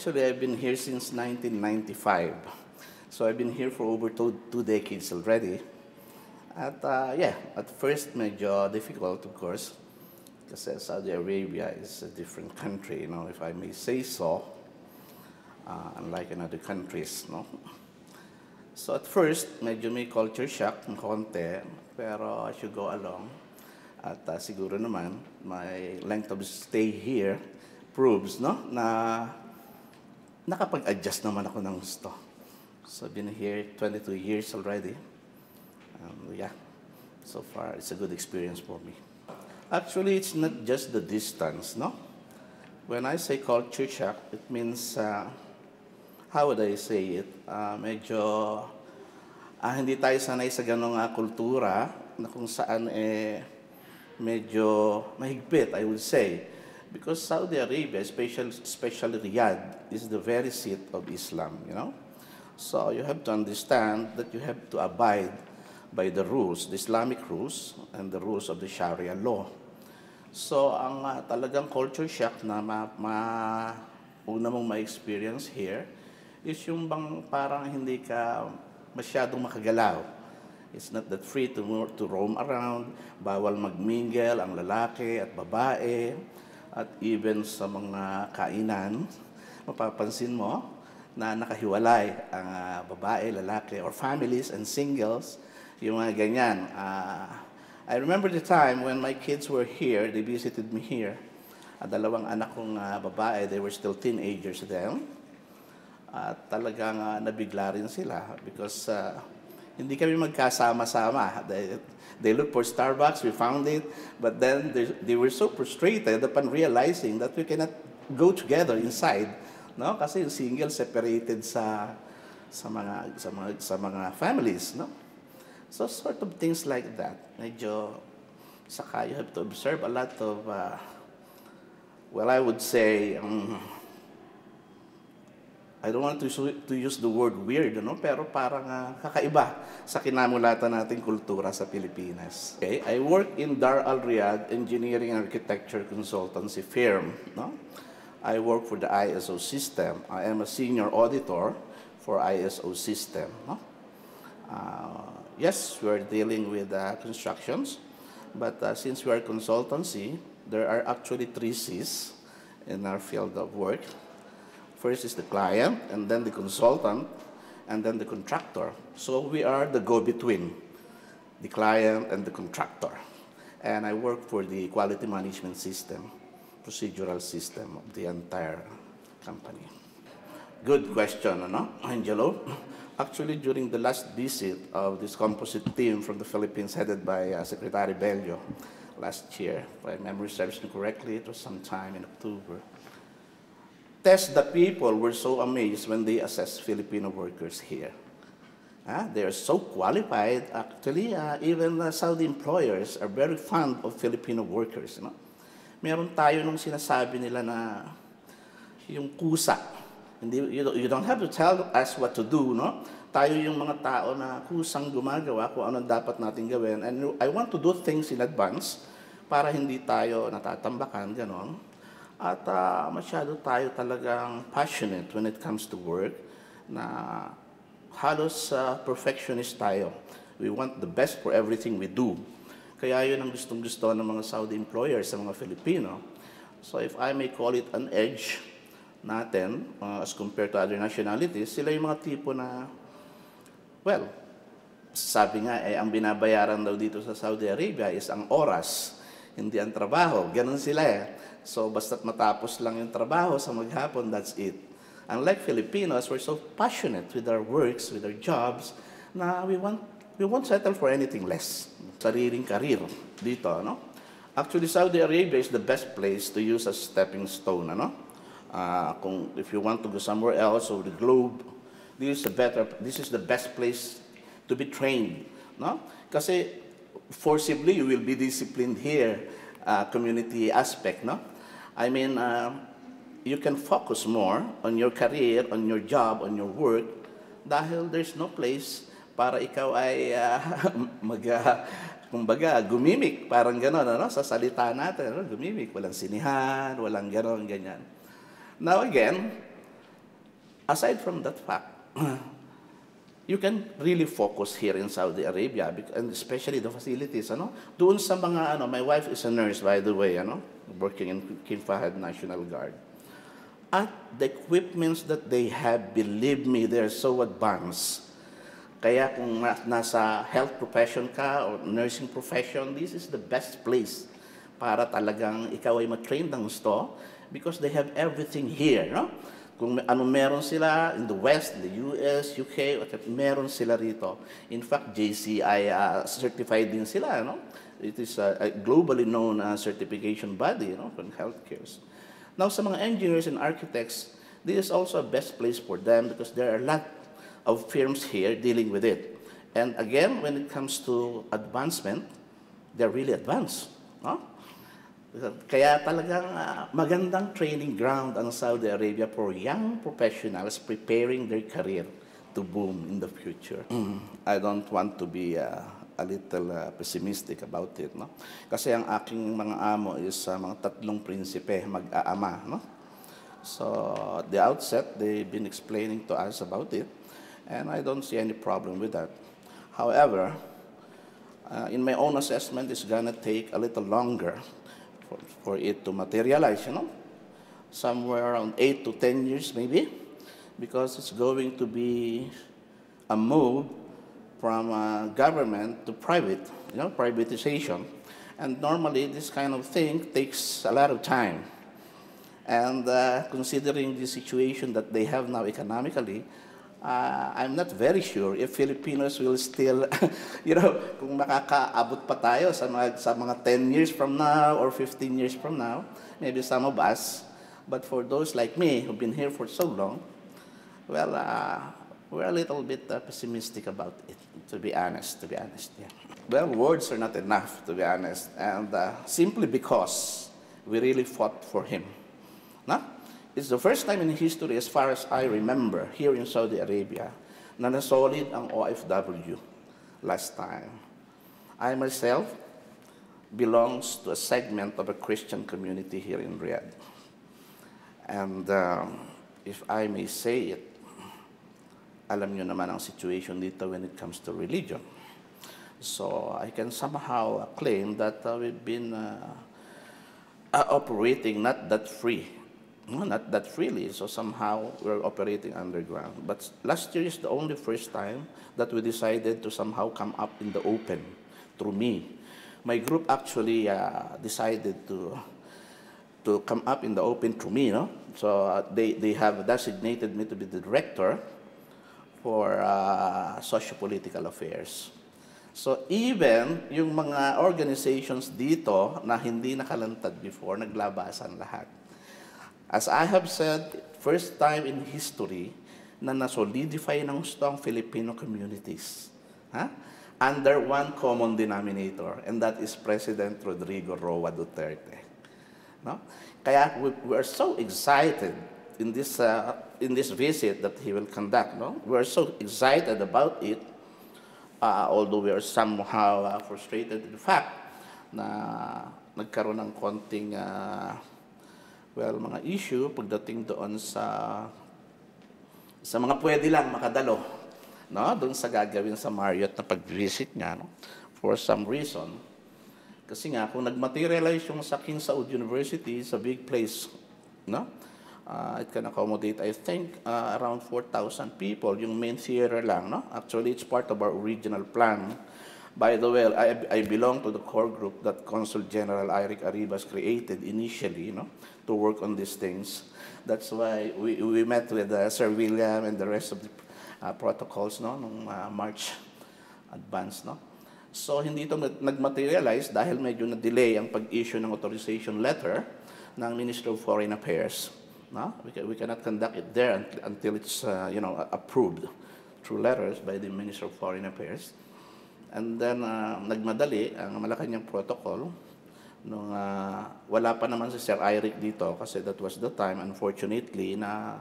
Actually, I've been here since 1995. So I've been here for over two decades already. Yeah, at first medyo difficult, of course, kasi Saudi Arabia is a different country, if I may say so, unlike in other countries, no? So at first, medyo may culture shock ng konti, pero as you go along, at siguro naman, my length of stay here proves, no, na nakapag-adjust naman ako ng gusto. So I've been here 22 years already. Yeah, so far it's a good experience for me. Actually, it's not just the distance, no? When I say culture shock, it means, how would I say it? Medyo hindi tayo sanay sa ganong kultura na kung saan medyo mahigpit, I would say. Because Saudi Arabia, especially Riyadh, is the very seat of Islam, So you have to understand that you have to abide by the rules, the Islamic rules, and the rules of the Sharia law. So ang talagang culture shock na una mong ma-experience here is yung bang parang hindi ka masyadong makagalaw. It's not that free to roam around, bawal magmingle ang lalaki at babae, at even sa mga kainan, mapapansin mo na nakahiwalay ang babae, lalaki, or families and singles, yung mga ganyan. I remember the time when my kids were here, they visited me here. Dalawang anak kong babae, they were still teenagers then. At talagang nabigla rin sila because hindi kami magkasama-sama. They looked for Starbucks, we found it, but then they were so frustrated upon realizing that we cannot go together inside, no? Kasi yung single separated sa mga families, no? So sort of things like that. Medyo saka you have to observe a lot of I would say I don't want to use the word weird, pero parang kakaiba sa kinamulatan nating kultura sa Pilipinas. Okay, I work in Dar Al Riyadh Engineering and Architecture Consultancy firm. No? I work for the ISO system. I am a senior auditor for ISO system. No? Yes, we are dealing with constructions, but since we are consultancy, there are actually 3 C's in our field of work. First is the client, and then the consultant, and then the contractor. So we are the go-between, the client and the contractor. And I work for the quality management system, procedural system of the entire company. Good question, Angelo? Actually, during the last visit of this composite team from the Philippines headed by Secretary Bello last year, if my memory serves me correctly, it was sometime in October. The people were so amazed when they assessed Filipino workers here. They are so qualified. Actually, even Saudi employers are very fond of Filipino workers. Meron tayo nung sinasabi nila na yung kusa. You don't have to tell us what to do, no? Tayo yung mga tao na kusang gumagawa kung anong dapat natin gawin. And I want to do things in advance para hindi tayo natatambakan, ganon. At masyado tayo talagang passionate when it comes to work na halos perfectionist tayo. We want the best for everything we do. Kaya yun ang gustong-gusto ng mga Saudi employers sa mga Filipino. So if I may call it an edge natin as compared to other nationalities, sila yung mga tipo na, sabi nga, ang binabayaran daw dito sa Saudi Arabia is ang oras, hindi ang trabaho. Ganun sila . So, basta't matapos lang yung trabaho sa maghapon, that's it. Unlike Filipinos, we're so passionate with our works, with our jobs, na we won't settle for anything less. Sariling karir dito, Actually, Saudi Arabia is the best place to use as stepping stone, if you want to go somewhere else over the globe, this is the best place to be trained, Kasi forcibly, you will be disciplined here, community aspect, I mean, you can focus more on your career, on your job, on your work, dahil there's no place para ikaw ay kumbaga, gumimik, parang gano'n, sa salita natin, gumimik, walang sinihan, walang gano'n, ganyan. Now again, aside from that fact, you can really focus here in Saudi Arabia, and especially the facilities, ano? Doon sa mga, my wife is a nurse, by the way, working in King Fahd National Guard. At the equipments that they have, believe me, they're so advanced. Kaya kung nasa health profession ka or nursing profession, this is the best place para talagang ikaw ay matrain ng gusto because they have everything here, no? Kung ano meron sila in the West, in the US, UK, meron sila rito. In fact, JCI certified din sila, no? It is a globally known certification body, for healthcare. Now, sa mga engineers and architects, this is also a best place for them because there are a lot of firms here dealing with it. And again, when it comes to advancement, they're really advanced, no? Kaya talagang magandang training ground ang Saudi Arabia for young professionals preparing their career to boom in the future. I don't want to be a little pessimistic about it, no? Kasi ang aking mga amo is mga 3 prinsipe, mag-aama, no? So, at the outset, they've been explaining to us about it, and I don't see any problem with that. However, in my own assessment, it's gonna take a little longer for it to materialize, somewhere around 8 to 10 years maybe, because it's going to be a move from government to private, privatization. And normally this kind of thing takes a lot of time. And considering the situation that they have now economically, I'm not very sure if Filipinos will still, kung makakaabot pa tayo sa mga 10 years from now or 15 years from now, maybe some of us. But for those like me who've been here for so long, well, we're a little bit pessimistic about it, to be honest, yeah. Well, words are not enough, to be honest, and simply because we really fought for him. No? It's the first time in history, as far as I remember, here in Saudi Arabia, na nasolid ang OFW last time. I myself belongs to a segment of a Christian community here in Riyadh. And if I may say it, alam nyo naman ang situation dito when it comes to religion. So I can somehow claim that we've been operating not that free. No, not that freely, so somehow we're operating underground. But last year is the only first time that we decided to somehow come up in the open through me. My group actually decided to come up in the open through me, no? So they have designated me to be the director for socio-political affairs. So even yung mga organizations dito na hindi nakalantad before, naglabasan lahat. As I have said, first time in history na nasolidify ng gusto ang Filipino communities under one common denominator, and that is President Rodrigo Roa Duterte. No? Kaya we are so excited in this visit that he will conduct. No? We are so excited about it, although we are somehow frustrated with the fact na nagkaroon ng konting mga issue pagdating doon sa mga pwede lang makadalo, no? Doon sa gagawin sa Marriott na pag-visit niya, no? For some reason. Kasi nga, kung nag-materialize yung sa King Saud University, it's a big place, no? It can accommodate, I think, around 4,000 people, yung main theater lang, no? Actually, it's part of our original plan. By the way, I belong to the core group that Consul General Eric Arribas created initially, to work on these things. That's why we met with Sir William and the rest of the protocols, nung March advance, So hindi ito nag-materialize dahil medyo na-delay ang pag-issue ng authorization letter ng Ministry of Foreign Affairs. No? We cannot conduct it there until it's approved through letters by the Ministry of Foreign Affairs. And then, nagmadali ang Malacanang Protocol nung wala pa naman si Sir Eric dito kasi that was the time, unfortunately, na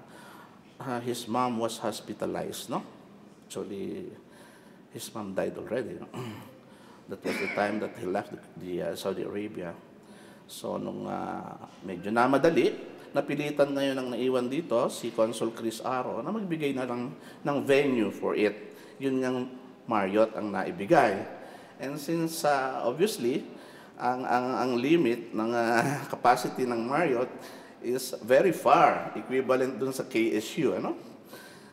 his mom was hospitalized, no? Actually, his mom died already, no? That was the time that he left the Saudi Arabia. So, nung medyo namadali, napilitan ngayon ang naiwan dito, si Consul Chris Aro, na magbigay na lang ng venue for it. Yun ngang Marriott ang naibigay. And since, obviously, ang limit ng capacity ng Marriott is very far, equivalent dun sa KSU, ano?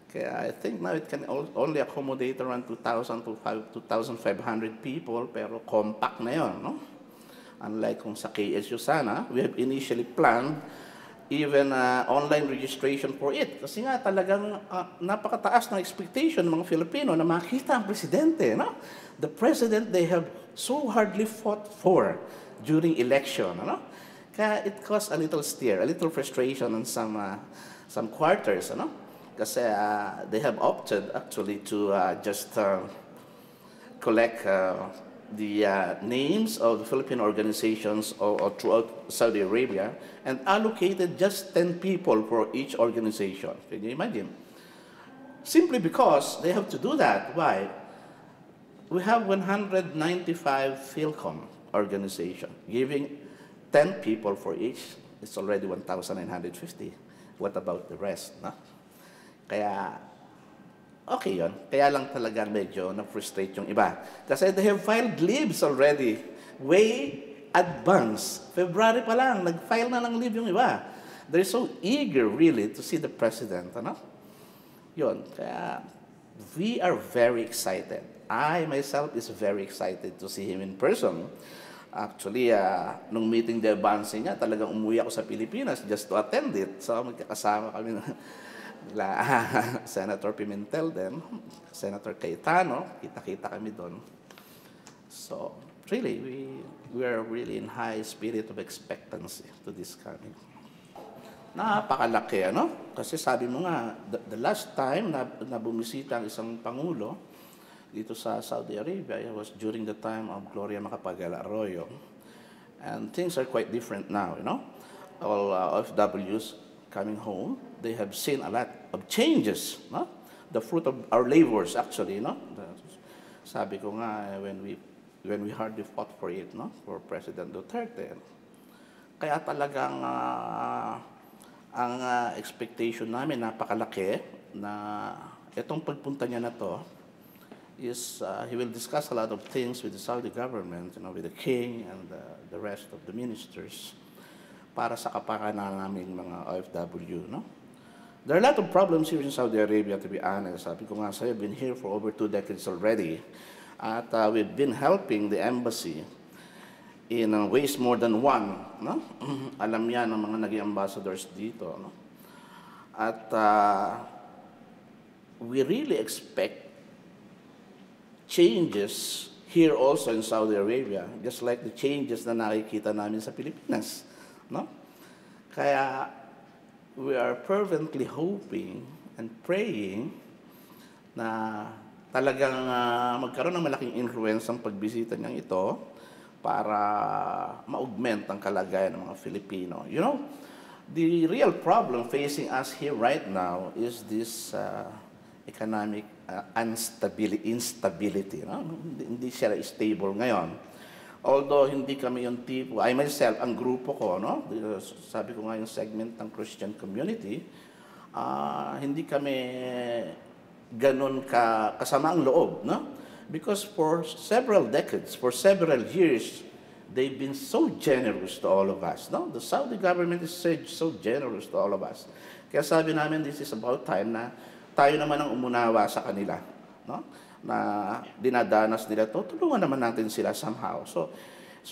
Kaya I think now it can only accommodate around 2,000 to 2,500 people, pero compact na yun, no? Unlike kung sa KSU sana, we have initially planned even online registration for it. Kasi nga talagang napakataas ng expectation ng mga Filipino na makita ang presidente, no? The president they have so hardly fought for during election, ano? Kaya it caused a little stir, a little frustration on some quarters, ano? Kasi they have opted actually to just collect the names of the Philippine organizations or throughout Saudi Arabia and allocated just 10 people for each organization. Can you imagine? Simply because they have to do that. Why? We have 195 PhilCom organization. Giving 10 people for each, it's already 1,950. What about the rest? No? Kaya, okay yun. Kaya lang talaga medyo na-frustrate yung iba. Kasi they have filed leaves already. Way advanced. February pa lang, nag-file na ng leave yung iba. They're so eager really to see the president. Ano? Yun. Kaya, we are very excited. I myself is very excited to see him in person. Actually, nung meeting de Bansi niya, talagang umuwi ako sa Pilipinas just to attend it. So, magkakasama kami na Senator Pimentel din, Senator Cayetano, kita-kita kami doon. So, really, we are really in high spirit of expectancy to this coming. Napakalaki, ano? Kasi sabi mo nga, the last time na bumisita ang isang Pangulo dito sa Saudi Arabia, it was during the time of Gloria Macapagal Arroyo. And things are quite different now, you know? All OFWs coming home, they have seen a lot of changes, no? The fruit of our labors, actually, no? Sabi ko nga, when we hardly fought for it, no? For President Duterte. Kaya talagang ang expectation namin napakalaki na itong pagpunta niya na to is he will discuss a lot of things with the Saudi government, you know, with the king and the rest of the ministers, para sa kapakanan naming mga OFW, no? There are a lot of problems here in Saudi Arabia, to be honest. Sabi ko nga sa'yo, I've been here for over 2 decades already. At we've been helping the embassy in ways more than one, no? Alam yan ng mga naging ambassadors dito, no? At we really expect changes here also in Saudi Arabia, just like the changes na nakikita namin sa Pilipinas. No? Kaya, we are fervently hoping and praying na talagang magkaroon ng malaking influence ang pagbisita niyang ito para ma-augment ang kalagayan ng mga Filipino. You know, the real problem facing us here right now is this economic instability. No? Hindi siya stable ngayon. Although hindi kami yung tipo, I myself, ang grupo ko, no? Sabi ko nga yung segment ng Christian community, hindi kami ganun kasama ang loob, no? Because for several decades, for several years, they've been so generous to all of us, no? The Saudi government is so generous to all of us. Kaya sabi namin, this is about time na tayo naman ang umunawa sa kanila, no? Na dinadanas nila to, tulungan naman natin sila somehow. So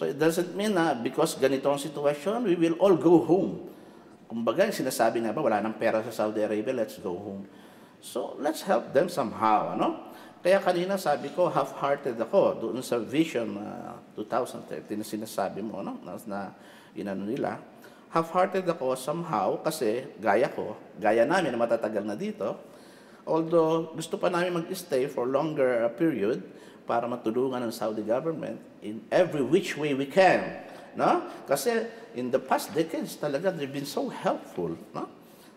it doesn't mean na because ganito ang sitwasyon, we will all go home. Kumbaga, sinasabi na ba, wala nang pera sa Saudi Arabia, let's go home. So let's help them somehow, ano? Kaya kanina sabi ko, half-hearted ako doon sa Vision 2013 na sinasabi mo, no? Na inano nila. Half-hearted ako somehow kasi gaya namin na matatagal na dito. Although gusto pa namin mag-stay for longer period para matulungan ng Saudi government in every which way we can, no? Kasi in the past decades talaga they've been so helpful, no?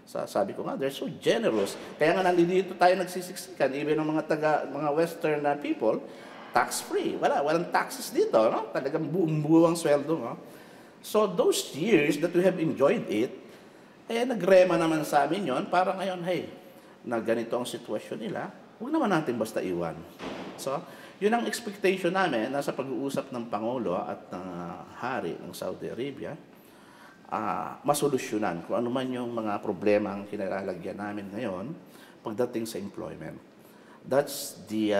Sabi ko nga, they're so generous. Kaya nga nandito tayo nagsisiksikan, even ng mga Western people, tax-free. Walang taxes dito, no? Talagang buong-buong sweldo, no? So those years that we have enjoyed it, Eh, nagrema naman sa amin yon para ngayon, hey, na ganito ang sitwasyon nila, huwag naman natin basta iwan. So, yun ang expectation namin na sa pag-uusap ng Pangulo at ng Hari ng Saudi Arabia, masolusyonan kung ano man yung mga problema ang kinalalagyan namin ngayon pagdating sa employment. That's the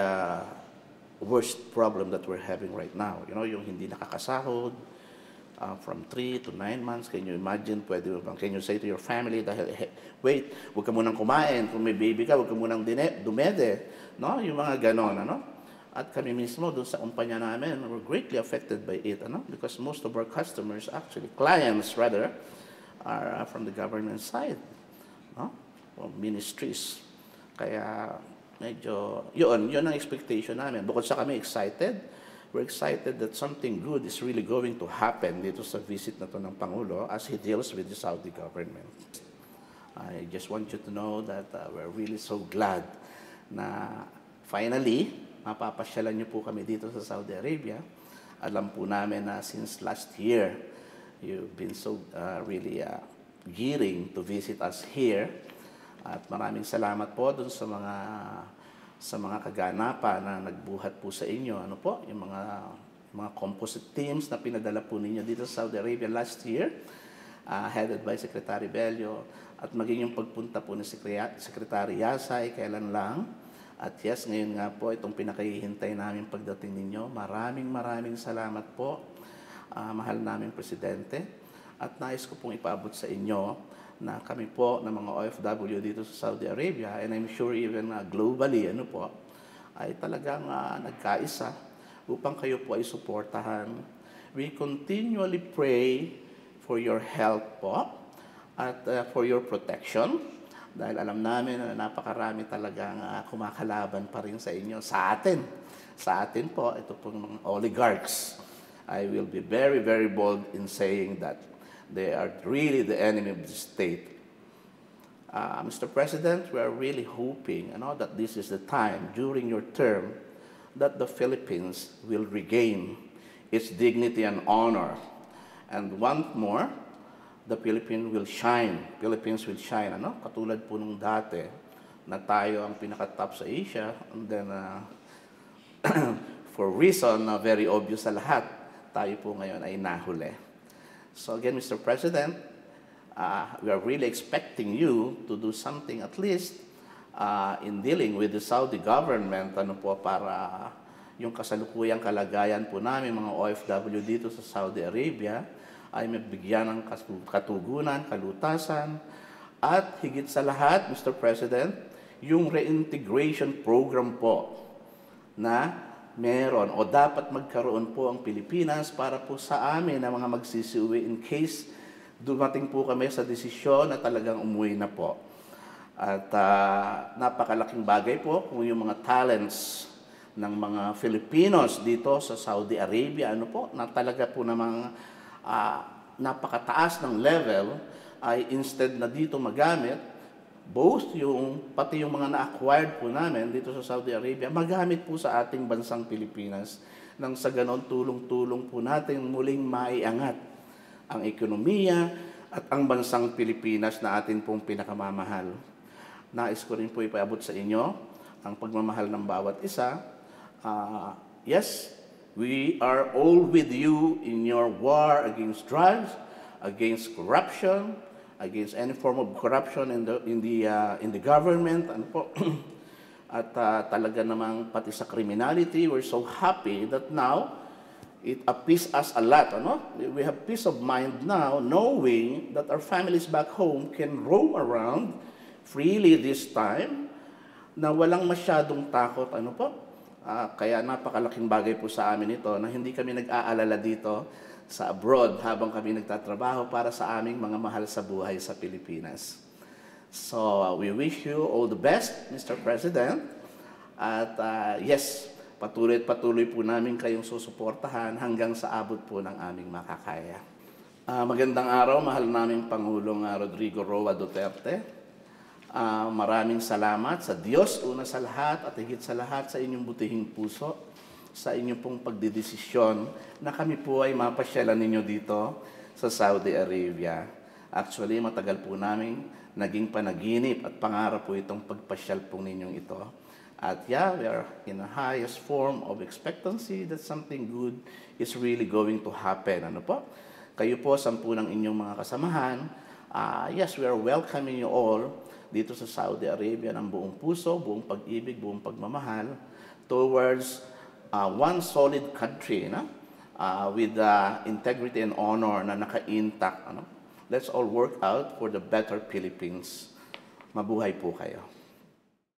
worst problem that we're having right now. You know, yung hindi nakakasahod, from 3 to 9 months, can you imagine, pwede mo bang, can you say to your family, dahil, wait, huwag ka munang kumain, kung may baby ka, huwag ka munang dumede, no? Yung mga ganon, ano? At kami mismo, doon sa kumpanya namin, we're greatly affected by it, ano? Because most of our customers, actually, clients rather, are from the government side, no? Or ministries. Kaya, medyo, yun ang expectation namin. Bukod sa kami excited, we're excited that something good is really going to happen dito sa visit na to ng Pangulo as he deals with the Saudi government. I just want you to know that we're really so glad na finally, mapapasyalan niyo po kami dito sa Saudi Arabia. Alam po namin na since last year, you've been so really gearing to visit us here. At maraming salamat po dun sa mga kaganapan na nagbuhat po sa inyo. Ano po, yung mga composite teams na pinadala po ninyo dito sa Saudi Arabia last year, headed by Secretary Bello, at maging yung pagpunta po ni Secretary Yasay, kailan lang. At yes, ngayon nga po, itong pinakahihintay namin pagdating ninyo. Maraming salamat po, mahal naming Presidente. At nais ko pong ipaabot sa inyo na kami po ng mga OFW dito sa Saudi Arabia, and I'm sure even globally, ano po, ay talagang nagkaisa upang kayo po ay suportahan. We continually pray for your health po at for your protection, dahil alam namin na napakarami talagang kumakalaban pa rin sa inyo, sa atin. Sa atin po, ito pong mga oligarchs. I will be very, very bold in saying that they are really the enemy of the state. Mr. President, we are really hoping that this is the time during your term that the Philippines will regain its dignity and honor. And once more, the Philippines will shine. Philippines will shine. Katulad po nung dati na tayo ang pinaka-top sa Asia, and then for reason na very obvious sa lahat, tayo po ngayon ay nahuli. So again, Mr. President, we are really expecting you to do something at least in dealing with the Saudi government, para yung kasalukuyang kalagayan po namin mga OFW dito sa Saudi Arabia ay mabigyan ng katugunan, kalutasan, at higit sa lahat, Mr. President, yung reintegration program po na meron o dapat magkaroon po ang Pilipinas para po sa amin na mga magsisiuwi in case dumating po kami sa desisyon na talagang umuwi na po. At napakalaking bagay po kung yung mga talents ng mga Filipinos dito sa Saudi Arabia, na talaga po namang napakataas ng level, ay instead na dito magamit, pati yung mga na-acquired po namin dito sa Saudi Arabia, magamit po sa ating bansang Pilipinas nang sa ganon tulong-tulong po natin muling maiangat ang ekonomiya at ang bansang Pilipinas na atin pong pinakamamahal. Nais ko rin po ipaabot sa inyo ang pagmamahal ng bawat isa. Yes, we are all with you in your war against drugs, against corruption, against any form of corruption in the government, at talaga namang pati sa criminality. We're so happy that now it appease us a lot. We have peace of mind now, knowing that our families back home can roam around freely this time, na walang masyadong takot. Kaya napakalaking bagay po sa amin ito na hindi kami nag-aalala dito sa abroad habang kami nagtatrabaho para sa aming mga mahal sa buhay sa Pilipinas. So, we wish you all the best, Mr. President. At yes, patuloy po namin kayong susuportahan hanggang sa abot po ng aming makakaya. Magandang araw, mahal naming Pangulong Rodrigo Roa Duterte. Maraming salamat sa Diyos, una sa lahat, at higit sa lahat sa inyong butihing puso, sa inyong pong pagdedesisyon na kami po ay mapasyalan ninyo dito sa Saudi Arabia. Actually, matagal po namin naging panaginip at pangarap po itong pagpasyal po ninyong ito. At yeah, we are in the highest form of expectancy that something good is really going to happen. Ano po? Kayo po, 10 ng inyong mga kasamahan. Yes, we are welcoming you all dito sa Saudi Arabia ng buong puso, buong pag-ibig, buong pagmamahal towards one solid country, no? With integrity and honor na naka-intact. Ano? Let's all work out for the better Philippines. Mabuhay po kayo.